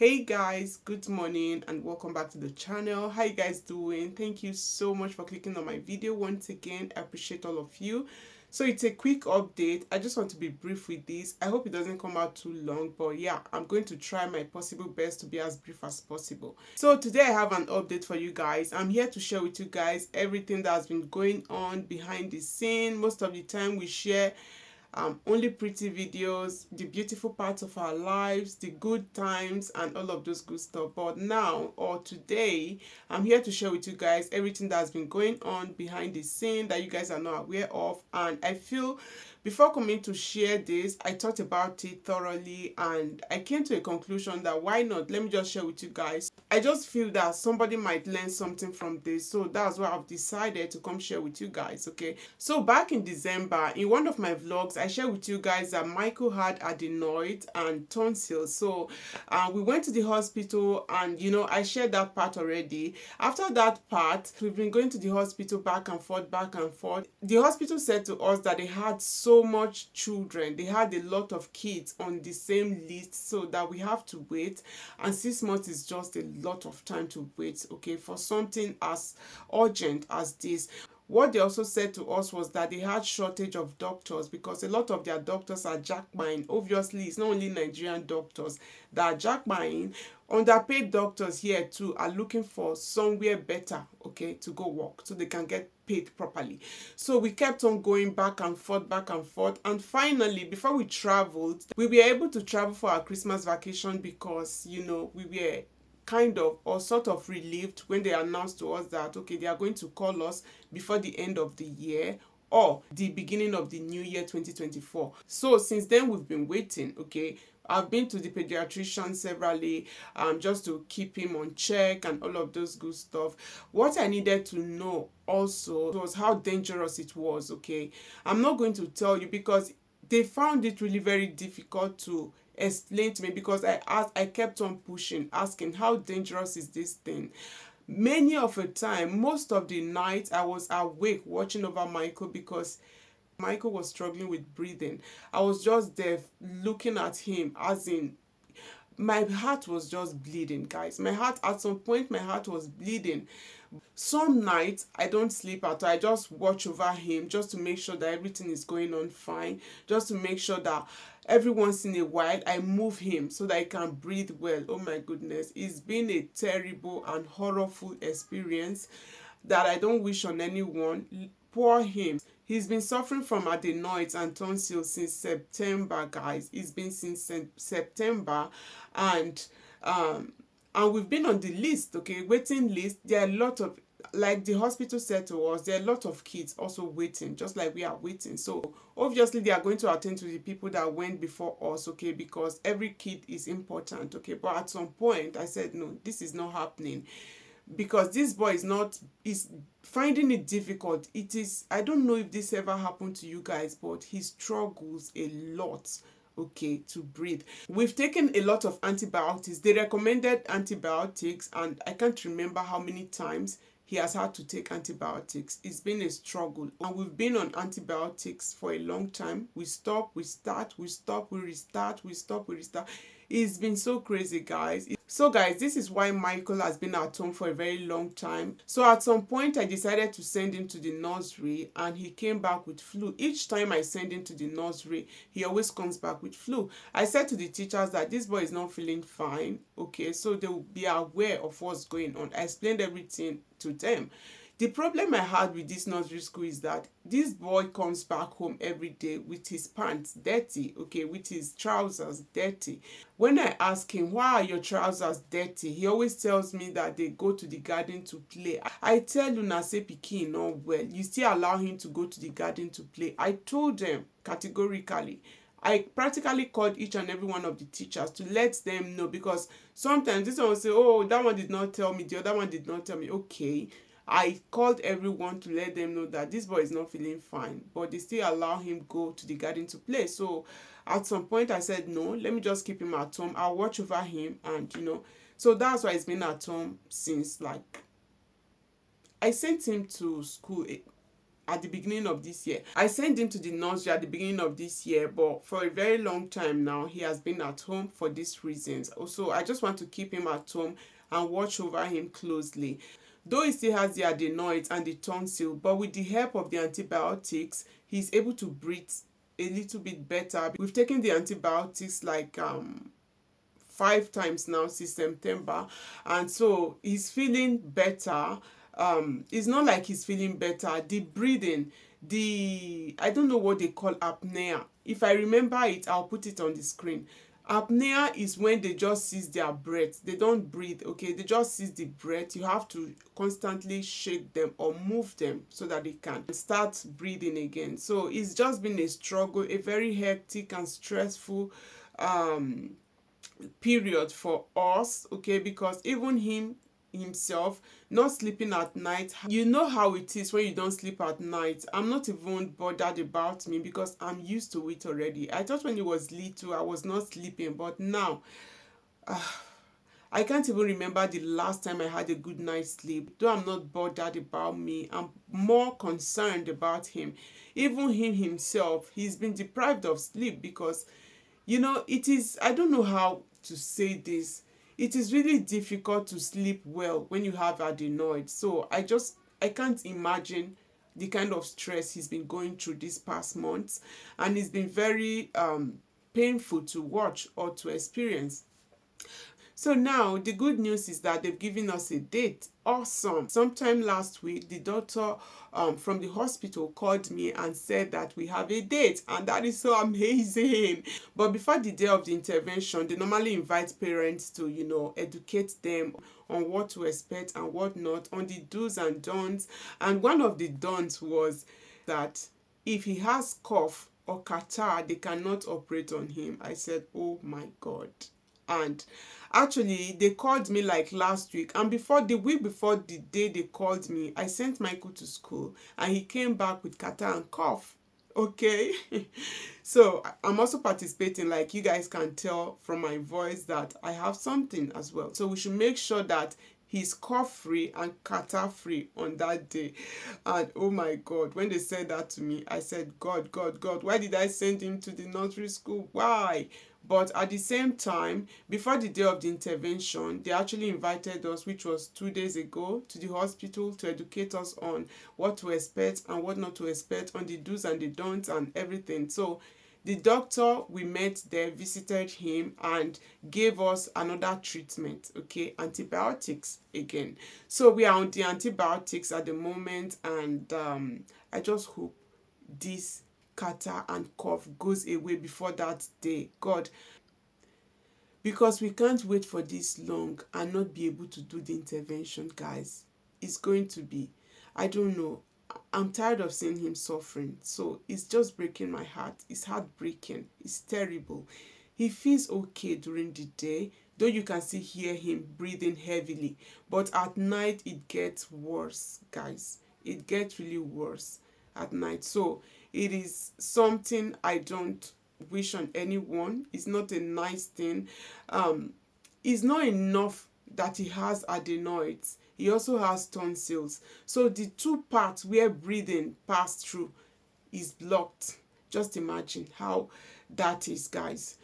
Hey guys, good morning and welcome back to the channel. How you guys doing? Thank you so much for clicking on my video once again. I appreciate all of you. So it's a quick update. I just want to be brief with this. I hope it doesn't come out too long, but yeah, I'm going to try my possible best to be as brief as possible. So today I have an update for you guys. I'm here to share with you guys everything that has been going on behind the scene. Most of the time we share only pretty videos, the beautiful parts of our lives, the good times, and all of those good stuff. But now, or today, I'm here to share with you guys everything that's been going on behind the scene that you guys are not aware of. And I feel before coming to share this, I thought about it thoroughly and I came to a conclusion that why not? Let me just share with you guys. I just feel that somebody might learn something from this. So that's why I've decided to come share with you guys, okay? So back in December, in one of my vlogs, I shared with you guys that Michael had adenoid and tonsils. So we went to the hospital and, I shared that part already. After that part, we've been going to the hospital back and forth, back and forth. The hospital said to us that they had so much children. They had a lot of kids on the same list, so that we have to wait. And 6 months is just a lot of time to wait, okay, for something as urgent as this. What they also said to us was that they had shortage of doctors because a lot of their doctors are jackbuying. Obviously, it's not only Nigerian doctors that are jackbuying. Underpaid doctors here too are looking for somewhere better, okay, to go work so they can get paid properly. So we kept on going back and forth, and finally, before we traveled, we were able to travel for our Christmas vacation because, we were kind of or sort of relieved when they announced to us that okay, they are going to call us before the end of the year or the beginning of the new year 2024. So since then we've been waiting, okay. I've been to the pediatrician severally just to keep him on check and all of those good stuff. What I needed to know also was how dangerous it was, okay. I'm not going to tell you because they found it really very difficult to explain to me because I kept on pushing, asking how dangerous is this thing. Many of the time, most of the night, I was awake watching over Michael because Michael was struggling with breathing. I was just there looking at him, as in my heart was just bleeding, guys. My heart, at some point, my heart was bleeding. Some nights I don't sleep at all. I just watch over him just to make sure that everything is going on fine, just to make sure that every once in a while I move him so that he can breathe well. Oh my goodness, it's been a terrible and horrible experience that I don't wish on anyone. Poor him. He's been suffering from adenoids and tonsils since September, guys. It's been since September, and we've been on the list, okay, waiting list. There are a lot of, like the hospital said to us, there are a lot of kids also waiting, just like we are waiting. So obviously they are going to attend to the people that went before us, okay, because every kid is important, okay. But at some point I said no, this is not happening because this boy is finding it difficult. It is, I don't know if this ever happened to you guys, but he struggles a lot, okay, to breathe. We've taken a lot of antibiotics. They recommended antibiotics and I can't remember how many times he has had to take antibiotics. It's been a struggle and we've been on antibiotics for a long time. We stop, we start, we stop, we restart, we stop, we restart. It's been so crazy, guys. So guys, this is why Michael has been at home for a very long time. So at some point I decided to send him to the nursery and he came back with flu. Each time I send him to the nursery, he always comes back with flu. I said to the teachers that this boy is not feeling fine, okay, so they will be aware of what's going on. I explained everything to them. The problem I had with this nursery school is that this boy comes back home every day with his pants dirty, okay, with his trousers dirty. When I ask him, why are your trousers dirty? He always tells me that they go to the garden to play. I tell you, na say pikin not well, you still allow him to go to the garden to play. I told them categorically. I practically called each and every one of the teachers to let them know because sometimes this one will say, oh, that one did not tell me, the other one did not tell me. Okay, I called everyone to let them know that this boy is not feeling fine, but they still allow him go to the garden to play. So at some point I said, no, let me just keep him at home. I'll watch over him and, so that's why he's been at home since, like, I sent him to school at the beginning of this year. I sent him to the nursery at the beginning of this year, but for a very long time now, he has been at home for these reasons. Also, I just want to keep him at home and watch over him closely. Though he still has the adenoids and the tonsil, but with the help of the antibiotics, he's able to breathe a little bit better. We've taken the antibiotics like 5 times now since September, and so he's feeling better. It's not like he's feeling better. The breathing, I don't know what they call apnea. If I remember it, I'll put it on the screen. Apnea is when they just seize their breath. They don't breathe, okay? They just seize the breath. You have to constantly shake them or move them so that they can start breathing again. So it's just been a struggle, a very hectic and stressful period for us, okay? Because even himself not sleeping at night, you know how it is when you don't sleep at night. I'm not even bothered about me because I'm used to it already. I thought when he was little I was not sleeping, but now I can't even remember the last time I had a good night's sleep. Though I'm not bothered about me, I'm more concerned about him. Even him himself, he's been deprived of sleep because, it is, I don't know how to say this. It is really difficult to sleep well when you have adenoids. So I can't imagine the kind of stress he's been going through these past months, and it's been very painful to watch or to experience. So now the good news is that they've given us a date. Awesome. Sometime last week, the doctor from the hospital called me and said that we have a date, and that is so amazing. But before the day of the intervention, they normally invite parents to, educate them on what to expect and what not, on the do's and don'ts. And one of the don'ts was that if he has cough or catarrh, they cannot operate on him. I said, oh my God. And actually, they called me like last week, and the week before the day they called me, I sent Michael to school and he came back with catarrh and cough. Okay. So I'm also participating, like you guys can tell from my voice that I have something as well. So we should make sure that he's cough free and catarrh free on that day. And oh my God, when they said that to me, I said, God, God, God, why did I send him to the nursery school? Why? But at the same time, before the day of the intervention, they actually invited us, which was 2 days ago, to the hospital to educate us on what to expect and what not to expect, on the do's and the don'ts and everything. So the doctor we met there visited him and gave us another treatment, okay, antibiotics again. So we are on the antibiotics at the moment, and I just hope this catarrh and cough goes away before that day. God, because we can't wait for this long and not be able to do the intervention, guys. It's going to be, I don't know. I'm tired of seeing him suffering. So it's just breaking my heart. It's heartbreaking. It's terrible. He feels okay during the day, though you can still hear him breathing heavily. But at night, it gets worse, guys. It gets really worse at night. So it is something I don't wish on anyone. It's not a nice thing. It's not enough that he has adenoids. He also has tonsils. So the two parts where breathing passed through is blocked. Just imagine how that is, guys.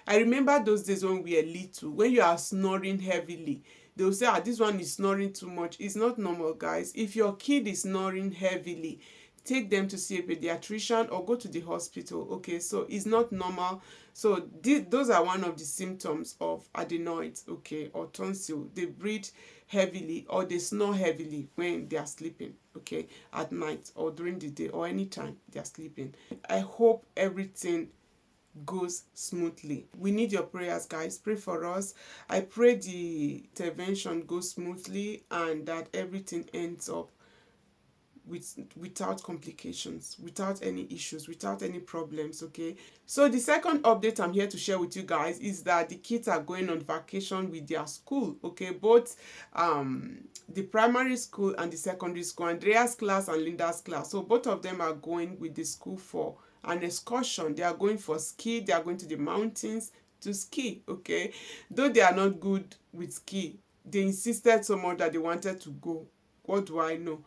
I remember those days when we were little, when you are snoring heavily. They'll say, this one is snoring too much. It's not normal, guys. If your kid is snoring heavily, take them to see a pediatrician or go to the hospital. Okay, so it's not normal. So those are one of the symptoms of adenoids, okay, or tonsil. They breathe heavily or they snore heavily when they are sleeping, okay, at night or during the day or anytime they are sleeping. I hope everything goes smoothly. We need your prayers, guys. Pray for us. I pray the intervention goes smoothly and that everything ends up without complications, without any issues, without any problems, okay? So the second update I'm here to share with you guys is that the kids are going on vacation with their school, okay? Both the primary school and the secondary school, Andrea's class and Linda's class. So both of them are going with the school for an excursion. They are going for ski. They are going to the mountains to ski, okay? Though they are not good with ski, they insisted so much that they wanted to go. What do I know?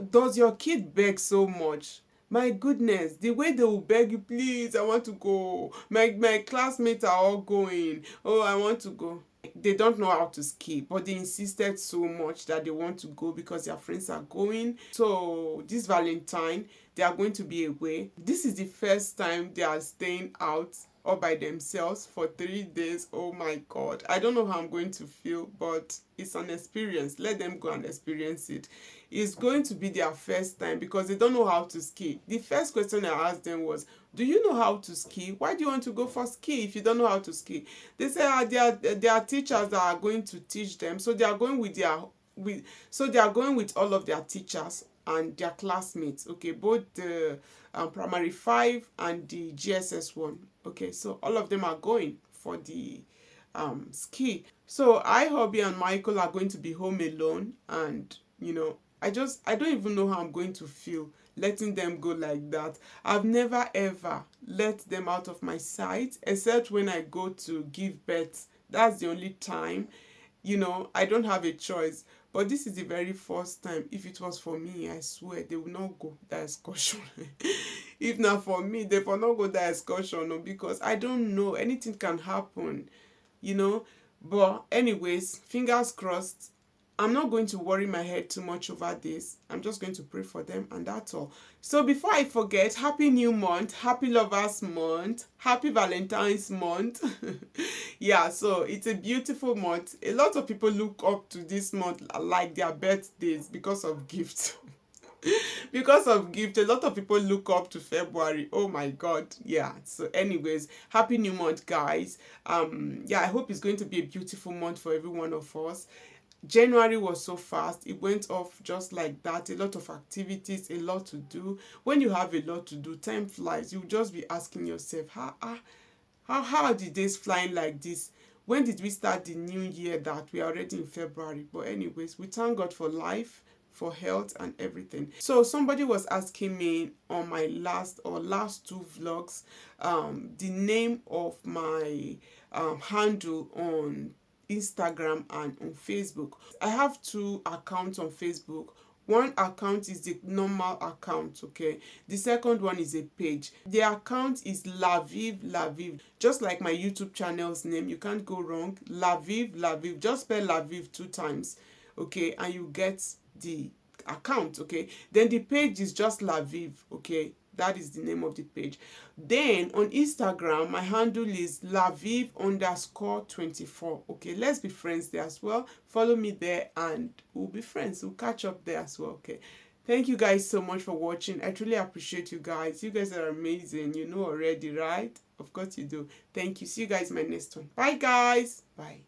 Does your kid beg so much? My goodness, the way they will beg you, please, I want to go. My classmates are all going. Oh, I want to go. They don't know how to ski, but they insisted so much that they want to go because their friends are going. So this Valentine, they are going to be away. This is the first time they are staying out all by themselves for 3 days. Oh my god, I don't know how I'm going to feel, but it's an experience. Let them go and experience it. It's going to be their first time because they don't know how to ski. The first question I asked them was, do you know how to ski? Why do you want to go for ski if you don't know how to ski? They say there are teachers that are going to teach them, so they are going with they are going with all of their teachers and their classmates. Okay, both the primary 5 and the GSS 1. Okay, so all of them are going for the ski. So I, Hobby, and Michael are going to be home alone, and I don't even know how I'm going to feel letting them go like that. I've never ever let them out of my sight except when I go to give birth. That's the only time. I don't have a choice. But this is the very first time. If it was for me, I swear they will not go that excursion. If not for me, they will not go that excursion, no, because I don't know. Anything can happen, you know. But anyways, fingers crossed. I'm not going to worry my head too much over this. I'm just going to pray for them, and that's all. So before I forget, happy new month, happy lovers month, happy Valentine's month. Yeah, so it's a beautiful month. A lot of people look up to this month like their birthdays because of gifts. Because of gift, a lot of people look up to February. Oh my god. Yeah, so anyways, happy new month, guys. Yeah, I hope it's going to be a beautiful month for every one of us. January was so fast. It went off just like that. A lot of activities, a lot to do. When you have a lot to do, time flies. You just be asking yourself, how are the days flying like this? When did we start the new year that we are already in February? But anyways, we thank God for life, for health, and everything. So somebody was asking me on my last 2 vlogs, the name of my handle on Instagram and on Facebook. I have 2 accounts on Facebook. One account is the normal account, okay? The second one is a page. The account is Laviv. Just like my YouTube channel's name, you can't go wrong. Laviv. Just spell Laviv 2 times, okay? And you get the account, okay? Then the page is just Laviv, okay? That is the name of the page. Then on Instagram, my handle is Laviv_24. Okay, let's be friends there as well. Follow me there and we'll be friends. We'll catch up there as well. Okay. Thank you guys so much for watching. I truly appreciate you guys. You guys are amazing. You know already, right? Of course you do. Thank you. See you guys in my next one. Bye, guys. Bye.